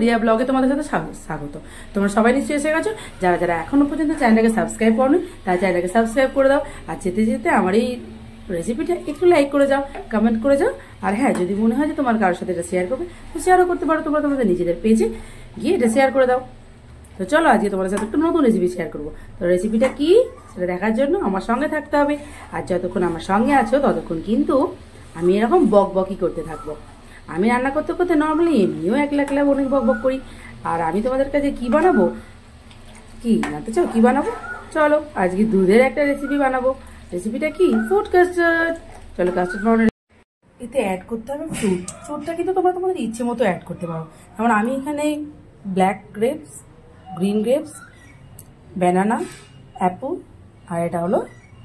রিয়া ব্লগে তোমাদের সাথে স্বাগত। তোমরা সবাই নিশ্চয়ই এসে গেছো। যারা যারা এখনো পর্যন্ত চ্যানেলটাকে সাবস্ক্রাইব করোনি তারা চ্যানেলটাকে সাবস্ক্রাইব করে দাও। আর যেতে যেতে আমার এই রেসিপিটা একটু লাইক করে যাও, কমেন্ট করে যাও। আর হ্যাঁ, যদি মনে হয় যে তোমার কারোর সাথে এটা শেয়ার করবে তো শেয়ারও করতে পারো। তোমরা তোমাদের নিজেদের পেজে গিয়ে এটা শেয়ার করে দাও। তো চলো আজকে তোমাদের সাথে একটা নতুন রেসিপি শেয়ার করবো। তো রেসিপিটা কি সেটা দেখার জন্য আমার সঙ্গে থাকতে হবে। আর যতক্ষণ আমার সঙ্গে আছো ততক্ষণ কিন্তু আমি এরকম বক বকই করতে থাকবো। আমি রান্না করতে করতে নর্মালি এমনিও একলা একলা অনেক বক বক করি। আর আমি তোমাদের কাছে কি বানাবো, কি জানতে চাও কি বানাবো? চলো আজকে দুধের একটা রেসিপি বানাবো। রেসিপিটা কি? Fruit custard. চলো কাস্টার্ড বানানো। এতে অ্যাড করতে হবে ফ্রুটটা কিন্তু তোমরা তোমাদের ইচ্ছে মতো অ্যাড করতে পারো। যেমন আমি এখানে black grapes, green grapes, banana, apple আর এটা হলো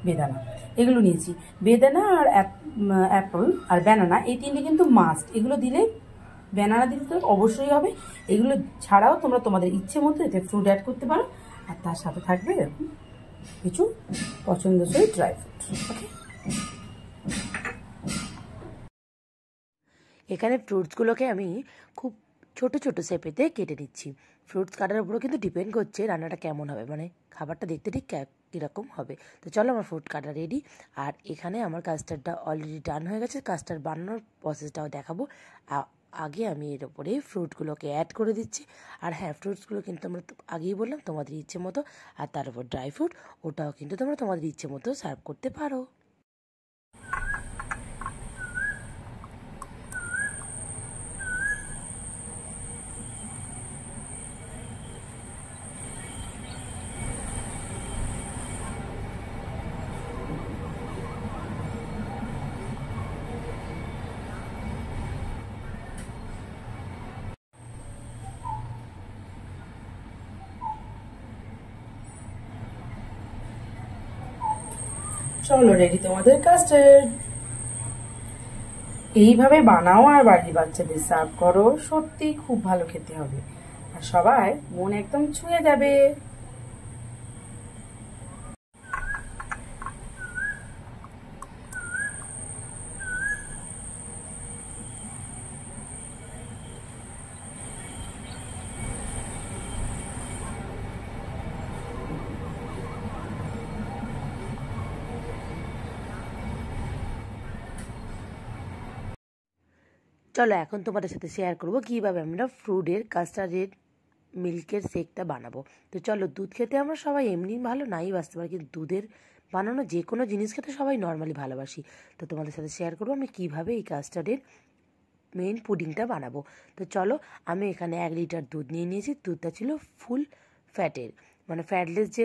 বেদানা, এগুলো নিয়েছি। বেদানা আর অ্যাপল আর ব্যানানা এই তিনটে কিন্তু মাস্ট। এগুলো দিলে, ব্যানানা দিলে তো অবশ্যই হবে। এগুলো ছাড়াও তোমরা তোমাদের ইচ্ছে মতো এতে ফ্রুট অ্যাড করতে পারো। আর তার সাথে থাকবে এরকম কিছু পছন্দসই ড্রাই ফ্রুট। ওকে, এখানে ফ্রুটসগুলোকে আমি খুব ছোট ছোট শেপেতে কেটে নিচ্ছি। ফ্রুটস কাটার উপরও কিন্তু ডিপেন্ড করছে রান্নাটা কেমন হবে, মানে খাবারটা দেখতে ঠিক কীরকম হবে। তো চলো আমার ফ্রুট কাটা রেডি। আর এখানে আমার কাস্টার্ডটা অলরেডি ডান হয়ে গেছে। কাস্টার্ড বানানোর প্রসেসটাও দেখাবো। আগে আমি এর ওপরে ফ্রুটগুলোকে অ্যাড করে দিচ্ছি। আর হ্যাঁ, ফ্রুটসগুলো কিন্তু আমরা আগেই বললাম তোমাদের ইচ্ছে মতো। আর তার উপর ড্রাই ফ্রুট, ওটাও কিন্তু তোমরা তোমাদের ইচ্ছে মতো সার্ভ করতে পারো। চলো রেডি তোমাদের কাস্টার্ড। এইভাবে বানাও আর বাড়ির বাচ্চাদের সার্ভ করো, সত্যি খুব ভালো খেতে হবে আর সবাই মন একদম ছুঁয়ে যাবে। চলো এখন তোমাদের সাথে শেয়ার করবো কীভাবে আমরা ফ্রুটের কাস্টার্ডের মিল্কের শেকটা বানাবো। তো চলো, দুধ খেতে আমরা সবাই এমনি ভালো নাই বাঁচতে পারি, কিন্তু দুধের বানানো যে কোনো জিনিস খেতে সবাই নর্মালি ভালোবাসি। তো তোমাদের সাথে শেয়ার করবো আমি কীভাবে এই কাস্টার্ডের মেইন পুডিংটা বানাবো। তো চলো, আমি এখানে 1 লিটার দুধ নিয়ে নিয়েছি। দুধটা ছিল ফুল ফ্যাটের, মানে ফ্যাটলেস যে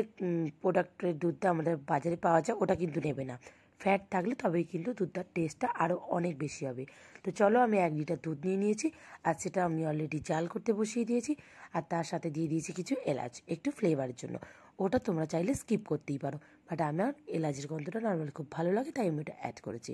প্রোডাক্টের দুধটা আমাদের বাজারে পাওয়া যায় ওটা কিন্তু নেবে না। ফ্যাট থাকলে তবেই কিন্তু দুধটার টেস্টটা আরও অনেক বেশি হবে। তো চলো, আমি 1 লিটার দুধ নিয়ে নিয়েছি। আর সেটা আমি অলরেডি জাল করতে বসিয়ে দিয়েছি। আর তার সাথে দিয়ে দিয়েছি কিছু এলাচ, একটু ফ্লেভারের জন্য। ওটা তোমরা চাইলে স্কিপ করতেই পারো, বাট আমার এলাচের গন্ধটা নর্মালি খুব ভালো লাগে, তাই আমি ওটা অ্যাড করেছি।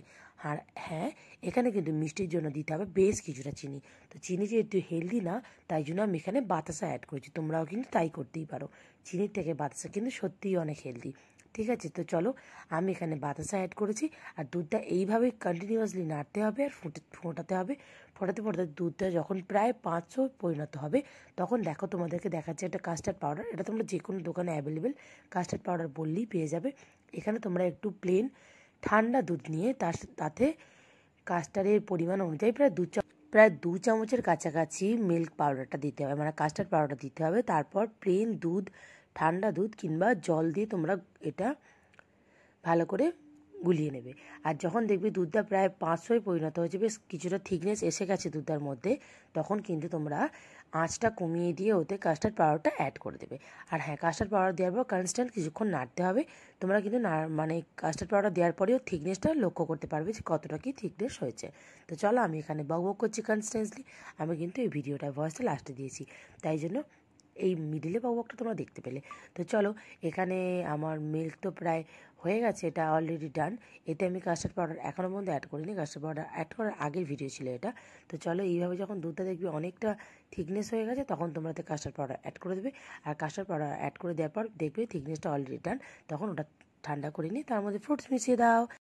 আর হ্যাঁ, এখানে কিন্তু মিষ্টির জন্য দিতে হবে বেশ কিছুটা চিনি। তো চিনি যেহেতু হেলদি না, তাই জন্য আমি এখানে বাতাসা অ্যাড করেছি। তোমরাও কিন্তু তাই করতেই পারো। চিনির থেকে বাতাসা কিন্তু সত্যিই অনেক হেলদি। ঠিক আছে, তো চলো, আমি এখানে বাতাসা অ্যাড করেছি। আর দুধটা এইভাবে কন্টিনিউয়াসলি নাড়তে হবে আর ফোটাতে হবে। ফোটাতে ফোটাতে দুধটা যখন প্রায় 500 পরিণত হবে, তখন দেখো তোমাদেরকে দেখাচ্ছে একটা কাস্টার্ড পাউডার। এটা তোমরা যে কোনো দোকানে অ্যাভেলেবেল কাস্টার্ড পাউডার বললেই পেয়ে যাবে। এখানে তোমরা একটু প্লেন ঠান্ডা দুধ নিয়ে তাতে কাস্টার্ডের পরিমাণ অনুযায়ী প্রায় 2 চামচের কাছাকাছি মিল্ক পাউডারটা দিতে হবে, মানে কাস্টার্ড পাউডার দিতে হবে। তারপর প্লেন দুধ, ঠান্ডা দুধ কিংবা জল দিয়ে তোমরা এটা ভালো করে গুলিয়ে নেবে। আর যখন দেখবে দুধটা প্রায় 500 পরিণত হয়েছে, বেশ কিছুটা থিকনেস এসে গেছে দুধটার মধ্যে, তখন কিন্তু তোমরা আঁচটা কমিয়ে দিয়ে ওতে কাস্টার্ড পাউডারটা অ্যাড করে দেবে। আর হ্যাঁ, কাস্টার্ড পাউডার দেওয়ার পর কনস্ট্যান্ট কিছুক্ষণ নাড়তে হবে। তোমরা কিন্তু মানে কাস্টার্ড পাউডার দেওয়ার পরেও থিকনেসটা লক্ষ্য করতে পারবে যে কতটা কি থিকনেস হয়েছে। তো চলো, আমি এখানে বক করছি কনস্ট্যান্টলি। আমি কিন্তু এই ভিডিওটা ভয়েসটা লাস্টে দিয়েছি, তাই জন্য এই মিডিলে বকটা তোমরা দেখতে পেলে। তো চলো, এখানে আমার মিল্ক তো প্রায় হয়ে গেছে, এটা অলরেডি ডান। এতে আমি কাস্টার্ড পাউডার এখনও পর্যন্ত অ্যাড করিনি, কাস্টার্ড পাউডার অ্যাড করার আগের ভিডিও ছিল এটা। তো চলো, এইভাবে যখন দুধটা দেখবে অনেকটা থিকনেস হয়ে গেছে, তখন তোমরা কাস্টার্ড পাউডার অ্যাড করে দেবে। আর কাস্টার্ড পাউডার অ্যাড করে দেওয়ার পর দেখবে থিকনেসটা অলরেডি ডান, তখন ওটা ঠান্ডা করে নিয়ে তার মধ্যে ফ্রুটস মিশিয়ে দাও।